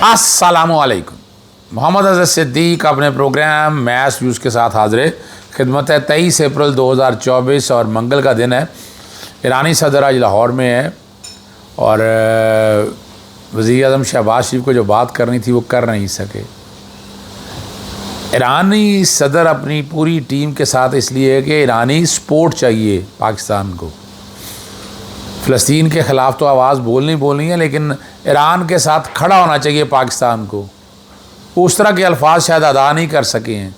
अस्सलामुअलैकुम। मोहम्मद अज़हर सिद्दीक अपने programme match views के साथ हाजिर खिदमत है। 23 अप्रैल 2024 और मंगल का दिन है। ईरानी सदर आज लाहौर में है और वज़ीर आज़म शहबाज शरीफ को जो बात करनी थी वो कर नहीं सके। ईरानी सदर अपनी पूरी टीम के साथ इसलिए है कि ईरानी सपोर्ट चाहिए पाकिस्तान को। फ़लस्तीन के ख़िलाफ़ तो आवाज़ बोलनी है, लेकिन ईरान के साथ खड़ा होना चाहिए पाकिस्तान को। उस तरह के अल्फाज शायद अदा नहीं कर सके हैं।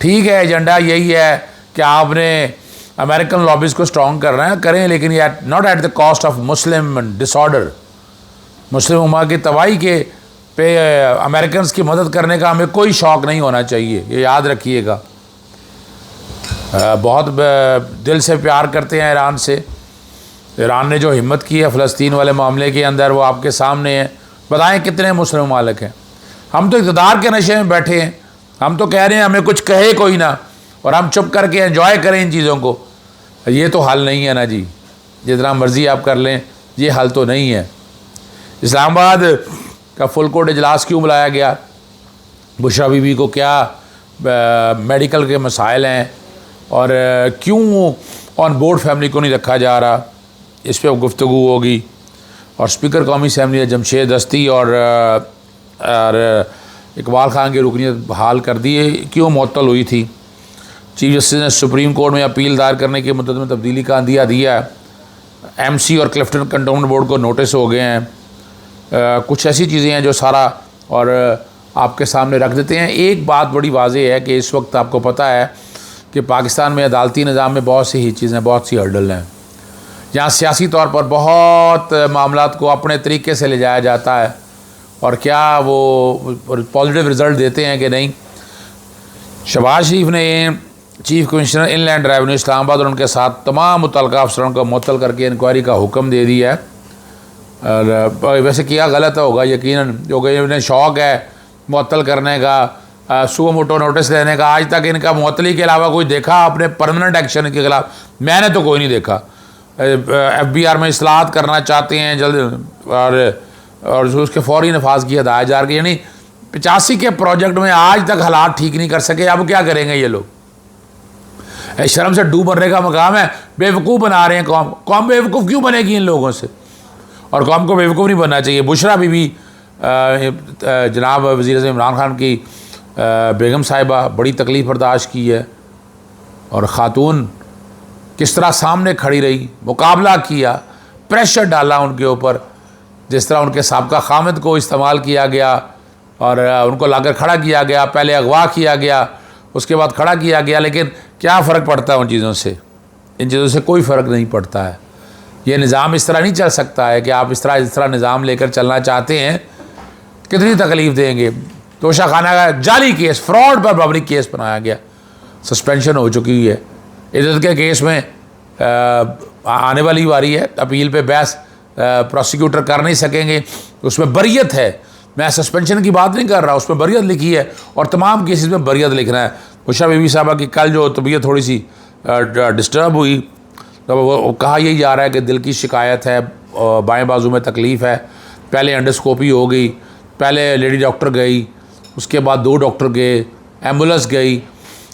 ठीक है, एजेंडा यही है कि आपने अमेरिकन लॉबीज़ को स्ट्रॉन्ग करना है, करें, लेकिन ये not at the cost of Muslim disorder. Muslim उम्मा की तबाही के पे अमेरिकन की मदद करने का हमें कोई शौक़ नहीं होना चाहिए, ये याद रखिएगा। बहुत दिल से प्यार करते हैं ईरान से। ईरान ने जो हिम्मत की है फ़लस्तीन वाले मामले के अंदर वो आपके सामने है। बताएं कितने मुस्लिम मालिक हैं। हम तो इक़्तिदार के नशे में बैठे हैं, हम तो कह रहे हैं हमें कुछ कहे कोई ना और हम चुप करके एंजॉय करें इन चीज़ों को। ये तो हल नहीं है ना जी, जितना मर्ज़ी आप कर लें, ये हल तो नहीं है। इस्लामाबाद का फुल कोर्ट इजलास क्यों बुलाया गया? बुशरा बीबी को क्या मेडिकल के मसाइल हैं और क्यों ऑन बोर्ड फैमिली को नहीं रखा जा रहा, इस पर गुफ्तगू होगी। और स्पीकर कौमी असम्बली जमशेद दस्ती और इकबाल खान की रुकनीत बहाल कर दी, क्यों मुअत्तल हुई थी? चीफ जस्टिस ने सुप्रीम कोर्ट में अपील दायर करने की मुद्दत में तब्दीली का दिया है। एमसी और क्लिफ्टन कंटोनमेंट बोर्ड को नोटिस हो गए हैं। कुछ ऐसी चीज़ें हैं जो सारा और आपके सामने रख देते हैं। एक बात बड़ी वाज़ेह है कि इस वक्त आपको पता है कि पाकिस्तान में अदालती निज़ाम में बहुत सी ही चीज़ें, बहुत सी हर्डल हैं। यहाँ सियासी तौर पर बहुत मामलात को अपने तरीके से ले जाया जाता है और क्या वो पॉजिटिव रिज़ल्ट देते हैं कि नहीं। शहबाज शरीफ ने chief commissioner inland revenue Islamabad और उनके साथ तमाम मुतल्लिक़ अफसरों को मुअत्तल करके इंक्वायरी का हुक्म दे दिया है। और वैसे किया गलत होगा यकीनन, क्योंकि इन्हें शौक़ है मुअत्तल करने का, सुओ मोटो नोटिस देने का। आज तक इनका मुअत्तली के अलावा कोई देखा आपने परमानेंट एक्शन के खिलाफ? मैंने तो कोई नहीं देखा। FBR में इस्लाहत करना चाहते हैं जल्द और उसके फौरी नफाज की हदायत जा रही है। यानी 85 के प्रोजेक्ट में आज तक हालात ठीक नहीं कर सके। अब क्या करेंगे ये लोग? शर्म से डूब मरने का मकाम है। बेवकूफ़ बना रहे हैं कौम बेवकूफ़ क्यों बनेगी इन लोगों से? और कौम को बेवकूफ़ नहीं बनना चाहिए। बुशरा बीबी जनाब वज़ीर आज़म इमरान खान की बेगम साहिबा बड़ी तकलीफ़ बर्दाश्त की है और ख़ातून किस तरह सामने खड़ी रही, मुकाबला किया, प्रेशर डाला उनके ऊपर। जिस तरह उनके साबका खामिद को इस्तेमाल किया गया और उनको लाकर खड़ा किया गया, पहले अगवा किया गया, उसके बाद खड़ा किया गया। लेकिन क्या फ़र्क पड़ता है उन चीज़ों से? इन चीज़ों से कोई फ़र्क नहीं पड़ता है। ये निज़ाम इस तरह नहीं चल सकता है कि आप इस तरह निज़ाम लेकर चलना चाहते हैं। कितनी तकलीफ़ देंगे? तोशा खाना का जाली केस, फ्रॉड पर पब्लिक केस बनाया गया, सस्पेंशन हो चुकी है। इज्जत के केस में आने वाली बारी है, अपील पे बहस प्रोसिक्यूटर कर नहीं सकेंगे, उसमें बरियत है। मैं सस्पेंशन की बात नहीं कर रहा, उसमें बरियत लिखी है और तमाम केसेस में बरियत लिखना है। बुशरा बीबी साहबा की कल जो तबीयत थोड़ी सी डिस्टर्ब हुई तो वो कहा यही जा रहा है कि दिल की शिकायत है, बाएं बाजू में तकलीफ़ है। पहले एंडोस्कोपी हो गई, पहले लेडी डॉक्टर गई, उसके बाद 2 डॉक्टर गए, एम्बुलेंस गई,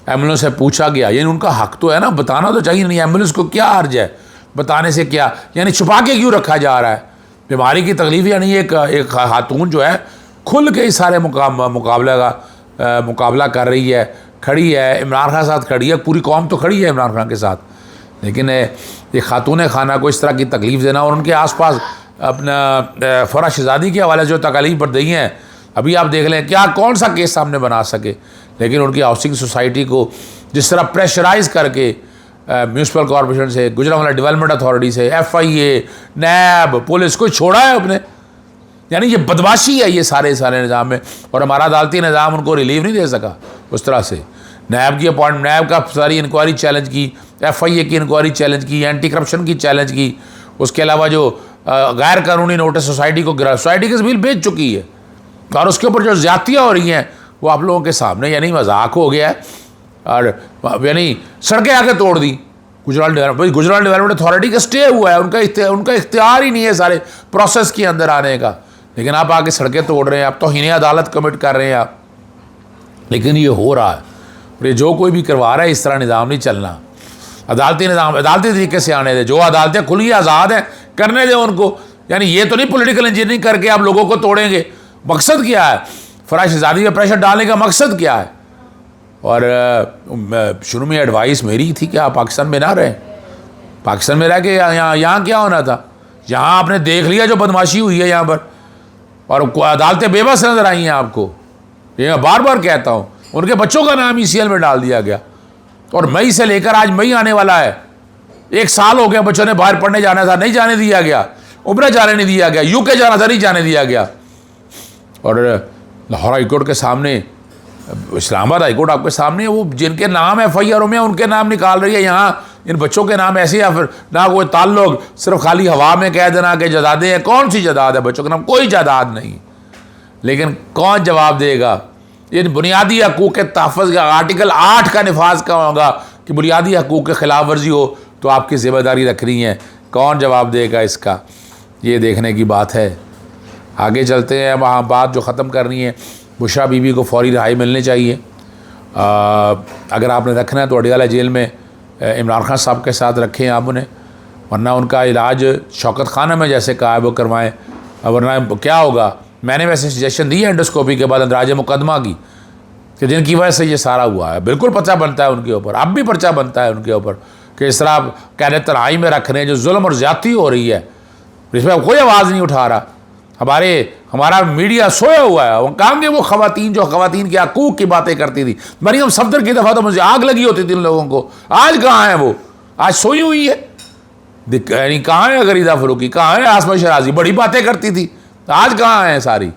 एम्बुलेंस से पूछा गया। यानी उनका हक तो है ना, बताना तो चाहिए। नहीं, एम्बुलेंस को क्या हर्ज है बताने से? क्या यानी छुपा के क्यों रखा जा रहा है? बीमारी की तकलीफ़ यानी एक खातून जो है खुल के इस सारे मुकाबला कर रही है, खड़ी है, इमरान खान के साथ खड़ी है, पूरी कौम तो खड़ी है इमरान खान के साथ। लेकिन ये खातून खाना को इस तरह की तकलीफ़ देना और उनके आसपास अपना फ़रा शहज़ादी के हवाले जो तकालीफ बरदई हैं, अभी आप देख लें क्या कौन सा केस सामने बना सके। लेकिन उनकी हाउसिंग सोसाइटी को जिस तरह प्रेशराइज़ करके म्यूनसिपल कॉरपोरेशन से, गुजरांवाला डेवलपमेंट अथॉरिटी से, FIA, NAB, पुलिस को छोड़ा है अपने। यानी ये बदमाशी है ये सारे निज़ाम में। और हमारा अदालती निज़ाम उनको रिलीफ नहीं दे सका उस तरह से। NAB की अपॉइंट, NAB का सारी इंक्वायरी चैलेंज की, FIA की इंक्वायरी चैलेंज की, एंटी करप्शन की चैलेंज की। उसके अलावा जो गैर कानूनी नोटिस सोसाइटी को सोसाइटी की ज़मीन बेच चुकी है और उसके ऊपर जो ज़्यादतियाँ हो रही हैं वो आप लोगों के सामने। यानी मजाक हो गया है। और यानी सड़कें आके तोड़ दी। गुजरात डेवलपमेंट अथॉरिटी का स्टे हुआ है, उनका इख्तियार ही नहीं है सारे प्रोसेस के अंदर आने का। लेकिन आप आके सड़कें तोड़ रहे हैं, आप तौहीन अदालत कमिट कर रहे हैं आप। लेकिन ये हो रहा है, और ये जो कोई भी करवा रहा है, इस तरह निज़ाम नहीं चलना। अदालती निज़ाम अदालती तरीके से आने दें, जो अदालतें खुली आज़ाद हैं करने दें उनको। यानी ये तो नहीं पॉलिटिकल इंजीनियरिंग करके आप लोगों को तोड़ेंगे। मकसद क्या है? फराश आज़ादी पर प्रेशर डालने का मकसद क्या है? और शुरू में एडवाइस मेरी थी कि आप पाकिस्तान में ना रहें, पाकिस्तान में रह के यहाँ क्या होना था? यहाँ आपने देख लिया जो बदमाशी हुई है यहाँ पर, और अदालतें बेबस नजर आई हैं आपको। ये मैं बार बार कहता हूँ, उनके बच्चों का नाम ECL में डाल दिया गया, और मई से लेकर आज मई आने वाला है, 1 साल हो गया। बच्चों ने बाहर पढ़ने जाना था, नहीं जाने दिया गया। उम्र जाने नहीं दिया गया। UK जाना था, नहीं जाने दिया गया। और लाहौर हाईकोर्ट के सामने, इस्लामाबाद हाईकोर्ट आपके सामने, वो जिनके नाम FIR में उनके नाम निकाल रही है। यहाँ इन बच्चों के नाम ऐसे, या फिर ना कोई ताल्लुक, सिर्फ खाली हवा में कह देना कि जदादें हैं। कौन सी जदाद है? बच्चों के नाम कोई जदाद नहीं। लेकिन कौन जवाब देगा? इन बुनियादी हकूक़ के तहफ़्फ़ुज़ का आर्टिकल 8 का नफाज कहाँ होगा कि बुनियादी हकूक़ के ख़िलाफ़ वर्जी हो तो आपकी ज़िम्मेदारी रखनी है। कौन जवाब देगा इसका? ये देखने की बात है। आगे चलते हैं। वहाँ बात जो ख़त्म करनी है, बुशरा बीबी को फौरी रिहाई मिलनी चाहिए। अगर आपने रखना है तो अडयाला जेल में इमरान खान साहब के साथ रखें आप उन्हें, वरना उनका इलाज शौकत खाना में जैसे कहा है वो करवाएँ, वरना क्या होगा। मैंने वैसे सजेशन दी है एंडोस्कोपी के बाद अंदराज मुकदमा की, कि जिनकी वजह से ये सारा हुआ है। बिल्कुल पर्चा बनता है उनके ऊपर, अब भी पर्चा बनता है उनके ऊपर कि इस तरह आप कैद तन्हाई में रख रहे हैं, जो जुल्म और ज़्यादती हो रही है, इसमें कोई आवाज़ नहीं उठा रहा। हमारा मीडिया सोया हुआ है। वो कहेंगे वो ख़वातीन जो ख़वातीन के हकूक़ की बातें करती थी, मरियम सफदर की दफ़ा तो मुझे आग लगी होती थी इन लोगों को। आज कहाँ है वो? आज सोई हुई है। यानी कहाँ है गरीदा फरूकी? कहाँ है आसमा शराजी? बड़ी बातें करती थी, आज कहाँ हैं सारी?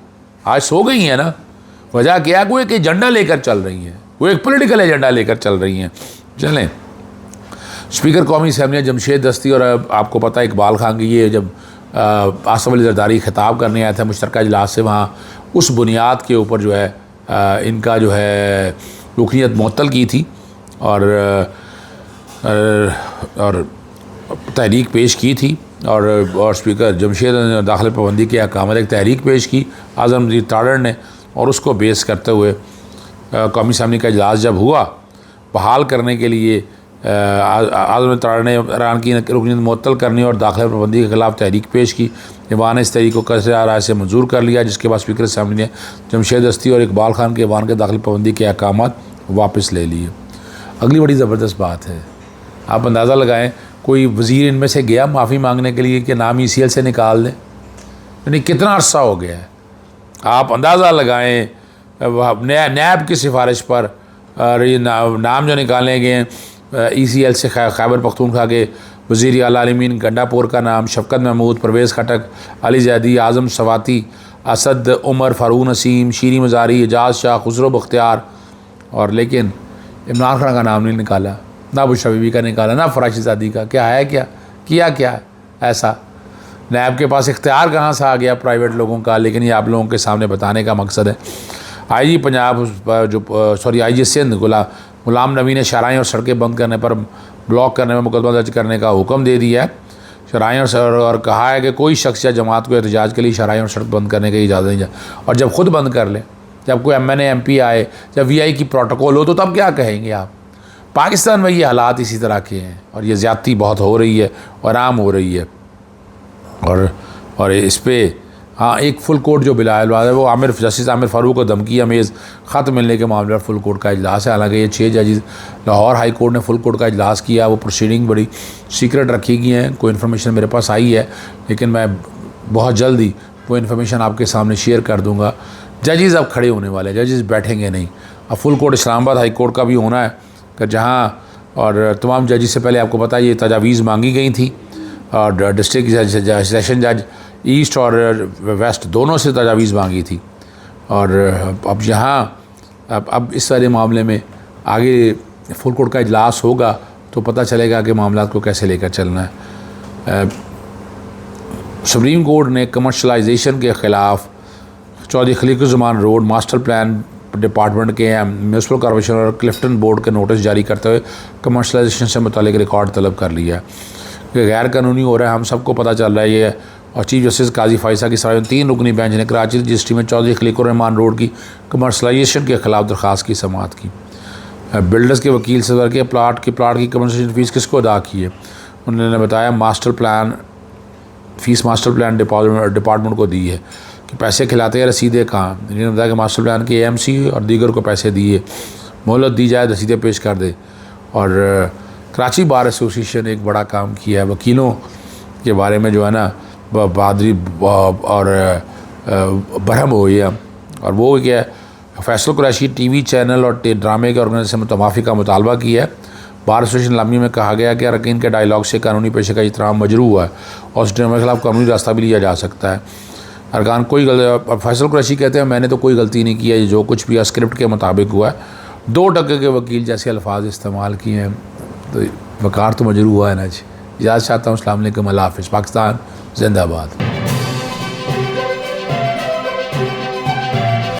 आज सो गई हैं ना। वजह क्या है? वो एक एजेंडा लेकर चल रही हैं, वो एक पॉलिटिकल एजेंडा लेकर चल रही हैं। चलें, स्पीकर कौमी असम्बली जमशेद दस्ती और आपको पता है इकबाल खान की, ये जब आसिफ अली ज़रदारी खिताब करने आया था मुश्तरका इजलास से, वहाँ उस बुनियाद के ऊपर जो है इनका जो है रुकनीत मुअत्तल की थी और तहरीक पेश की थी। और स्पीकर जमशेद ने दाखिल पाबंदी के अहकाम एक तहरीक पेश की आज़मगीर ताड़र ने, और उसको बेस करते हुए कौमी असम्बली का इजलास जब हुआ, बहाल करने के लिए आज़म ताड़र ने ईरान की रुकनीत मुअत्तल करने और दाखिल पाबंदी के ख़िलाफ़ तहरीक पेश की। ईवान ने इस तहरीक को कसर राय से मंजूर कर लिया, जिसके बाद स्पीकर असम्बली ने जमशेद दस्ती और इकबाल खान के ईवान के दाखिल पाबंदी के अहकाम वापस ले लिए। अगली बड़ी ज़बरदस्त बात है, आप अंदाज़ा लगाएँ, कोई वज़ीर इनमें से गया माफ़ी मांगने के लिए कि नाम ECL से निकाल दें? यानी कितना अरसा हो गया है। आप अंदाज़ा लगाएँ, नैब की सिफारिश पर ये नाम जो निकाले गए हैं ECL से, खैबर पख्तूनख्वा के वज़ीर आला अलमीन गंडापुर का नाम, शफ़कत महमूद, परवेज़ खटक, अली जैदी, आज़म सवाती, असद उमर, फ़ारूक नसीम, शीरी मज़ारी, एजाज़ शाह, खुसरो बख्तियार, और लेकिन इमरान खान का नाम नहीं निकाला, ना बुशरा बीबी का निकाला, ना फराशिज़ादी का। क्या है? क्या है ऐसा? नैब के पास इख्तियार कहाँ से आ गया प्राइवेट लोगों का? लेकिन ये आप लोगों के सामने बताने का मकसद है। IG पंजाब IG सिंध गुलाम नबी ने शराइन और सड़कें बंद करने पर, ब्लॉक करने में मुकदमा दर्ज करने का हुक्म दे दिया है। शराइन और कहा है कि कोई शख्स या जमात को एहतजाज के लिए शराइन और सड़क बंद करने की इजाज़त नहीं है। और जब खुद बंद कर ले, जब कोई MNA MP आए, जब VI की प्रोटोकॉल हो, तो तब क्या कहेंगे आप? पाकिस्तान में ये हालात इसी तरह के हैं, और ये ज़्यादती बहुत हो रही है और आम हो रही है। और इस पर हाँ, एक फुल कोर्ट जो बिलाल है वो जस्टिस आमिर फ़ारूक को धमकी अमेज़ ख़त मिलने के मामले पर फुल कोर्ट का इजलास है। हालांकि ये 6 जजेस लाहौर हाई कोर्ट ने फुल कोर्ट का इजलास किया। वो प्रोसीडिंग बड़ी सीक्रेट रखी गई हैं, कोई इन्फॉर्मेशन मेरे पास आई है, लेकिन मैं बहुत जल्दी वो इन्फॉर्मेशन आपके सामने शेयर कर दूँगा। जजेस अब खड़े होने वाले, जजेस बैठेंगे नहीं। अब full court Islamabad high court का भी होना है कि जहाँ, और तमाम जजेस से पहले आपको पता है ये तजावीज़ मांगी गई थी, और डिस्ट्रिक्ट जज, सेशन जज ईस्ट और वेस्ट दोनों से तजावीज़ मांगी थी। और अब यहाँ अब इस सारे मामले में आगे फुल कोर्ट का इजलास होगा तो पता चलेगा कि मामला को कैसे लेकर चलना है। सुप्रीम कोर्ट ने कमर्शलाइजेशन के ख़िलाफ़ Chaudhry Khaliquzzaman road master plan department के म्यूनसिपल कॉर्पोरेशन और क्लिफ्टन बोर्ड के नोटिस जारी करते हुए कमर्शलाइजेशन से मुतालिक रिकॉर्ड तलब कर लिया है। कि गैर कानूनी हो रहा है, हम सबको पता चल रहा है। ये और चीफ जस्टिस काजी फाइसा की सराय 3 रुकनी बेंच ने कराची रजिस्ट्री में चौधरी खलीकुर रहमान रोड की कमर्शलाइजेशन के खिलाफ दरख्वास्त की समाअत की। बिल्डर्स के वकील से के प्लाट की कमर्शलाइजेशन फ़ीस किसको अदा की है? उन्होंने बताया मास्टर प्लान डिपार्टमेंट को दी है कि पैसे खिलाते हैं, रसीदें कहाँ? इन्होंने बताया कि मास्टर प्लान के AMC और दीगर को पैसे दिए, मोहलत दी जाए, रसीदें पेश कर दे। और कराची बार एसोसिएशन एक बड़ा काम किया है, वकीलों के बारे में जो है ना बहादुरी और बरहम हो गया। और वो क्या है, फैसल कुरैशी TV चैनल और ड्रामे के ऑर्गेनाइजेशन में तमाफ़ी का मुतालबा किया है। बार एसोसिएशन लामी में कहा गया कि अरकान के डायलॉग से कानूनी पेशे का एहतराम मजरू हुआ है और उस ड्रामे के खिलाफ कानूनी रास्ता भी लिया जा सकता है। अरकान कोई गलती, फैसल कुरैशी कहते हैं मैंने तो कोई गलती नहीं की है, जो कुछ भी स्क्रिप्ट के मुताबिक हुआ है। 2% के वकील जैसे अल्फाज इस्तेमाल किए हैं तो वकार तो मजरू हुआ है ना जी। इजाज़त चाहता हूँ। अस्सलाम वालेकुम, अल्लाह हाफ़िज़। पाकिस्तान जिंदाबाद।